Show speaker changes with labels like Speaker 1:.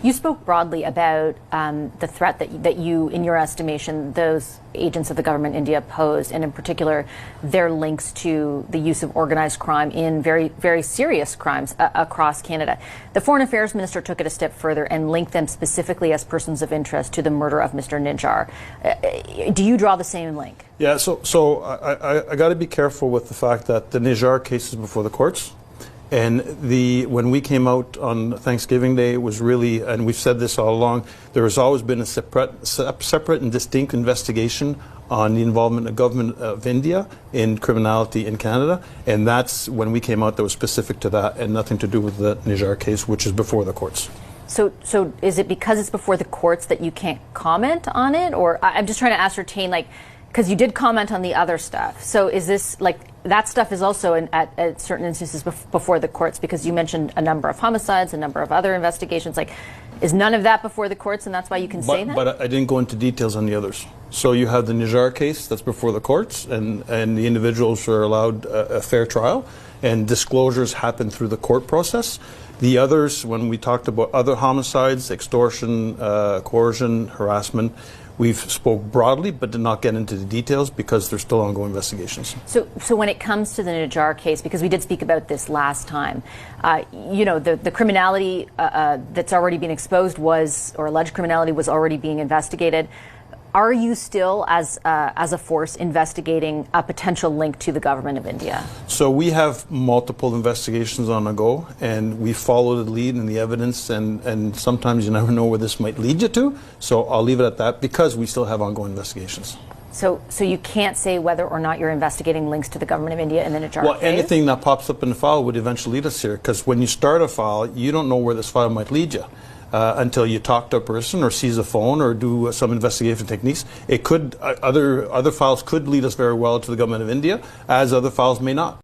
Speaker 1: You spoke broadly about the threat that you, in your estimation, those agents of the government in India posed, and in particular, their links to the use of organized crime in very, very serious crimes across Canada. The Foreign Affairs Minister took it a step further and linked them specifically as persons of interest to the murder of Mr. Nijjar. Do you draw the same link?
Speaker 2: Yeah, so I got to be careful with the fact that the Nijjar case is before the courts. And when we came out on Thanksgiving Day, it was really, and we've said this all along, there has always been a separate and distinct investigation on the involvement of government of India in criminality in Canada, and that's when we came out that was specific to that and nothing to do with the Nijjar case, which is before the courts.
Speaker 1: So is it because it's before the courts that you can't comment on it? Or I'm just trying to ascertain, like, because you did comment on the other stuff. So is this, like, that stuff is also at certain instances before the courts, because you mentioned a number of homicides, a number of other investigations. Like, is none of that before the courts, and that's why you can say that?
Speaker 2: But I didn't go into details on the others. So you have the Nijjar case that's before the courts, and the individuals are allowed a fair trial, and disclosures happen through the court process. The others, when we talked about other homicides, extortion, coercion, harassment, we've spoke broadly but did not get into the details because there's still ongoing investigations.
Speaker 1: So when it comes to the Nijjar case, because we did speak about this last time, you know, the criminality that's already been exposed or alleged criminality was already being investigated. Are you still, as a force, investigating a potential link to the government of India?
Speaker 2: So we have multiple investigations on the go, and we follow the lead and the evidence, and sometimes you never know where this might lead you to. So I'll leave it at that because we still have ongoing investigations.
Speaker 1: So you can't say whether or not you're investigating links to the government of India in the Nijjar case?
Speaker 2: Well, anything that pops up in the file would eventually lead us here, because when you start a file, you don't know where this file might lead you. Until you talk to a person or seize a phone or do some investigation techniques. It could, other files could lead us very well to the government of India, as other files may not.